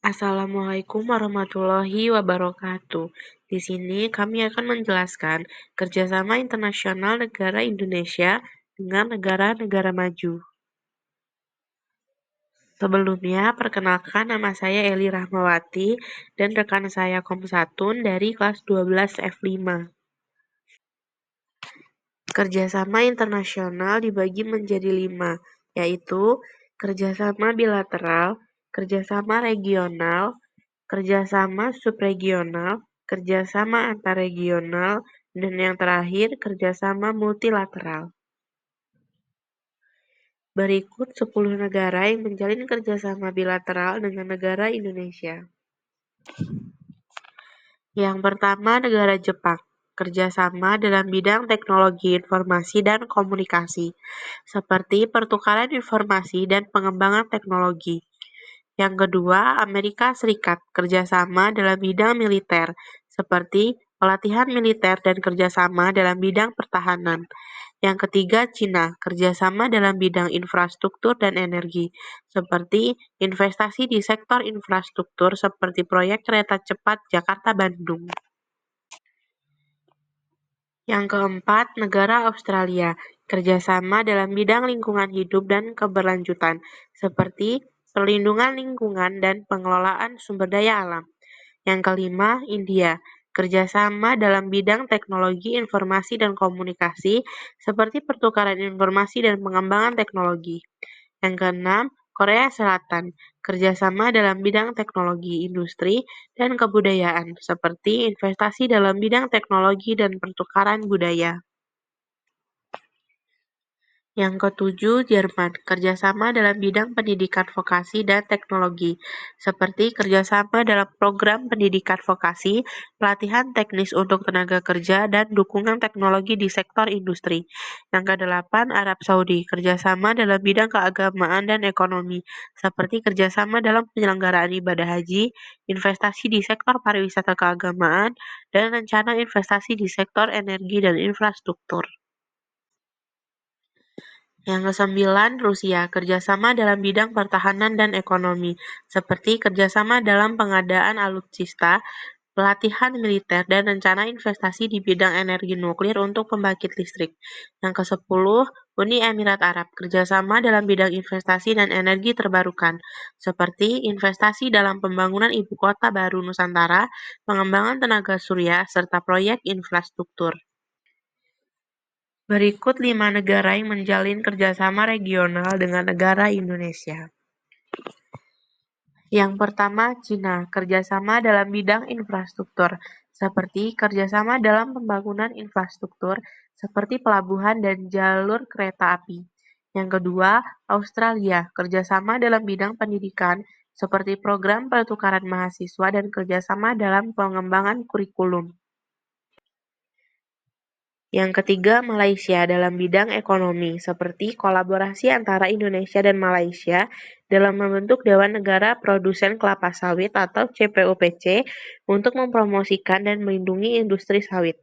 Assalamualaikum warahmatullahi wabarakatuh. Di sini kami akan menjelaskan kerjasama internasional negara Indonesia dengan negara-negara maju. Sebelumnya, perkenalkan nama saya Eli Rahmawati dan rekan saya Komsatun dari kelas 12 F5. Kerjasama internasional dibagi menjadi 5, yaitu kerjasama bilateral, kerjasama regional, kerjasama subregional, kerjasama antarregional, dan yang terakhir kerjasama multilateral. Berikut 10 negara yang menjalin kerjasama bilateral dengan negara Indonesia. Yang pertama, negara Jepang. Kerjasama dalam bidang teknologi informasi dan komunikasi, seperti pertukaran informasi dan pengembangan teknologi. Yang kedua, Amerika Serikat, kerjasama dalam bidang militer, seperti pelatihan militer dan kerjasama dalam bidang pertahanan. Yang ketiga, Cina, kerjasama dalam bidang infrastruktur dan energi, seperti investasi di sektor infrastruktur seperti proyek kereta cepat Jakarta-Bandung. Yang keempat, negara Australia, kerjasama dalam bidang lingkungan hidup dan keberlanjutan, seperti perlindungan lingkungan dan pengelolaan sumber daya alam. Yang kelima, India, kerjasama dalam bidang teknologi informasi dan komunikasi, seperti pertukaran informasi dan pengembangan teknologi. Yang keenam, Korea Selatan, kerjasama dalam bidang teknologi, industri, dan kebudayaan, seperti investasi dalam bidang teknologi dan pertukaran budaya. Yang ketujuh, Jerman, kerjasama dalam bidang pendidikan vokasi dan teknologi, seperti kerjasama dalam program pendidikan vokasi, pelatihan teknis untuk tenaga kerja, dan dukungan teknologi di sektor industri. Yang kedelapan, Arab Saudi, kerjasama dalam bidang keagamaan dan ekonomi, seperti kerjasama dalam penyelenggaraan ibadah haji, investasi di sektor pariwisata keagamaan, dan rencana investasi di sektor energi dan infrastruktur. Yang kesembilan, Rusia, kerjasama dalam bidang pertahanan dan ekonomi, seperti kerjasama dalam pengadaan alutsista, pelatihan militer, dan rencana investasi di bidang energi nuklir untuk pembangkit listrik. Yang kesepuluh, Uni Emirat Arab, kerjasama dalam bidang investasi dan energi terbarukan, seperti investasi dalam pembangunan ibu kota baru Nusantara, pengembangan tenaga surya, serta proyek infrastruktur. Berikut 5 negara yang menjalin kerjasama regional dengan negara Indonesia. Yang pertama, Cina, kerjasama dalam bidang infrastruktur, seperti kerjasama dalam pembangunan infrastruktur, seperti pelabuhan dan jalur kereta api. Yang kedua, Australia, kerjasama dalam bidang pendidikan, seperti program pertukaran mahasiswa dan kerjasama dalam pengembangan kurikulum. Yang ketiga, Malaysia dalam bidang ekonomi, seperti kolaborasi antara Indonesia dan Malaysia dalam membentuk Dewan Negara Produsen Kelapa Sawit atau CPOPC untuk mempromosikan dan melindungi industri sawit.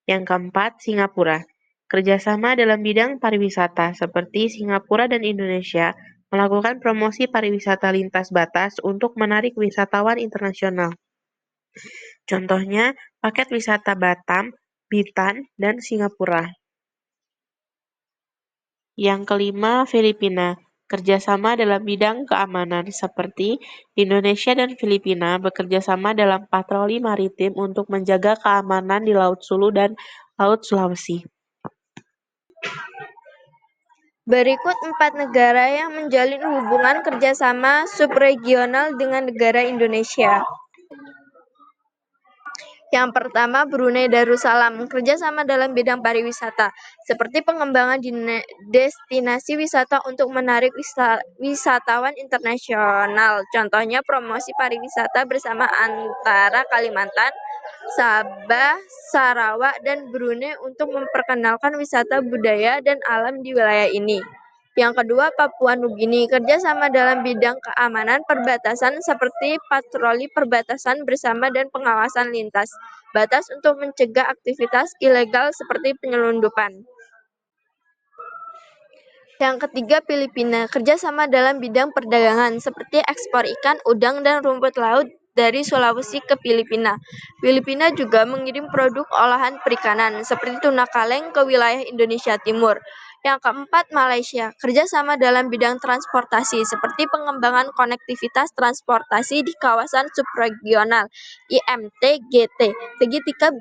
Yang keempat, Singapura. Kerjasama dalam bidang pariwisata, seperti Singapura dan Indonesia melakukan promosi pariwisata lintas batas untuk menarik wisatawan internasional. Contohnya, paket wisata Batam, Bintan, dan Singapura. Yang kelima, Filipina. Kerjasama dalam bidang keamanan seperti Indonesia dan Filipina bekerjasama dalam patroli maritim untuk menjaga keamanan di Laut Sulu dan Laut Sulawesi. Berikut 4 negara yang menjalin hubungan kerjasama subregional dengan negara Indonesia. Yang pertama, Brunei Darussalam, kerjasama dalam bidang pariwisata, seperti pengembangan destinasi wisata untuk menarik wisatawan internasional. Contohnya promosi pariwisata bersama antara Kalimantan, Sabah, Sarawak, dan Brunei untuk memperkenalkan wisata budaya dan alam di wilayah ini. Yang kedua, Papua Nugini, kerjasama dalam bidang keamanan perbatasan seperti patroli perbatasan bersama dan pengawasan lintas batas untuk mencegah aktivitas ilegal seperti penyelundupan. Yang ketiga, Filipina, kerjasama dalam bidang perdagangan seperti ekspor ikan, udang, dan rumput laut dari Sulawesi ke Filipina. Filipina juga mengirim produk olahan perikanan seperti tuna kaleng ke wilayah Indonesia Timur. Yang keempat, Malaysia, kerjasama dalam bidang transportasi seperti pengembangan konektivitas transportasi di kawasan subregional IMT-GT. Segitiga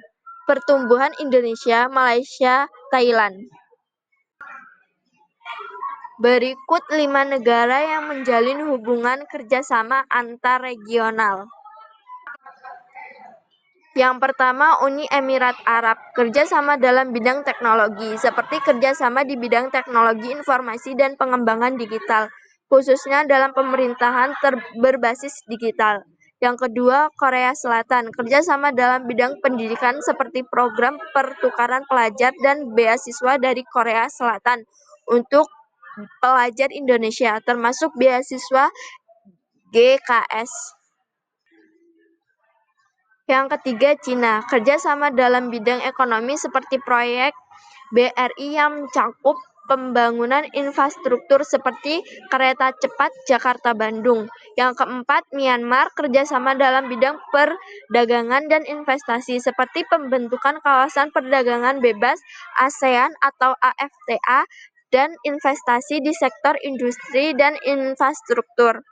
pertumbuhan Indonesia, Malaysia, Thailand. Berikut 5 negara yang menjalin hubungan kerjasama antarregional. Yang pertama, Uni Emirat Arab, kerjasama dalam bidang teknologi, seperti kerjasama di bidang teknologi informasi dan pengembangan digital, khususnya dalam pemerintahan berbasis digital. Yang kedua, Korea Selatan, kerjasama dalam bidang pendidikan seperti program pertukaran pelajar dan beasiswa dari Korea Selatan untuk pelajar Indonesia, termasuk beasiswa GKS. Yang ketiga, Cina, kerjasama dalam bidang ekonomi seperti proyek BRI yang mencakup pembangunan infrastruktur seperti kereta cepat Jakarta-Bandung. Yang keempat, Myanmar, kerjasama dalam bidang perdagangan dan investasi seperti pembentukan kawasan perdagangan bebas ASEAN atau AFTA dan investasi di sektor industri dan infrastruktur.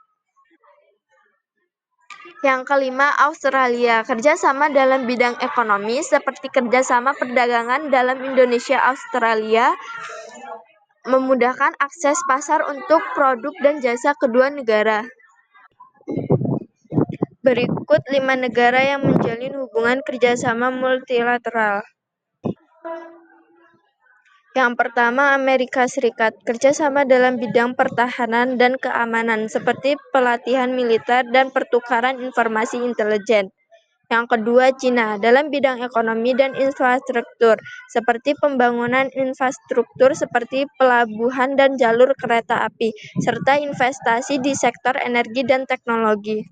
Yang kelima, Australia, kerjasama dalam bidang ekonomi seperti kerjasama perdagangan dalam Indonesia-Australia, memudahkan akses pasar untuk produk dan jasa kedua negara. Berikut 5 negara yang menjalin hubungan kerjasama multilateral. Yang pertama, Amerika Serikat, kerjasama dalam bidang pertahanan dan keamanan seperti pelatihan militer dan pertukaran informasi intelijen. Yang kedua, Cina, dalam bidang ekonomi dan infrastruktur, seperti pembangunan infrastruktur seperti pelabuhan dan jalur kereta api, serta investasi di sektor energi dan teknologi.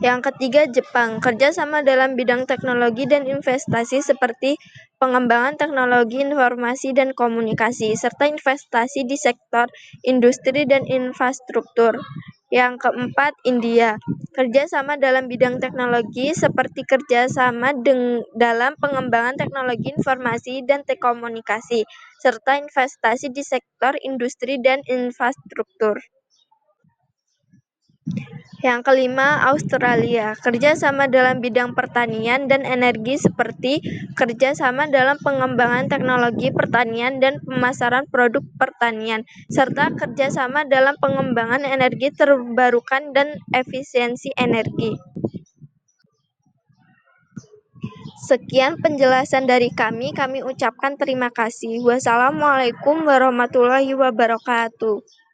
Yang ketiga, Jepang, kerjasama dalam bidang teknologi dan investasi seperti pengembangan teknologi informasi dan komunikasi, serta investasi di sektor industri dan infrastruktur. Yang keempat, India, kerjasama dalam bidang teknologi seperti kerjasama dalam pengembangan teknologi informasi dan telekomunikasi, serta investasi di sektor industri dan infrastruktur. Yang kelima, Australia, kerjasama dalam bidang pertanian dan energi seperti kerjasama dalam pengembangan teknologi pertanian dan pemasaran produk pertanian, serta kerjasama dalam pengembangan energi terbarukan dan efisiensi energi. Sekian penjelasan dari kami ucapkan terima kasih. Wassalamualaikum warahmatullahi wabarakatuh.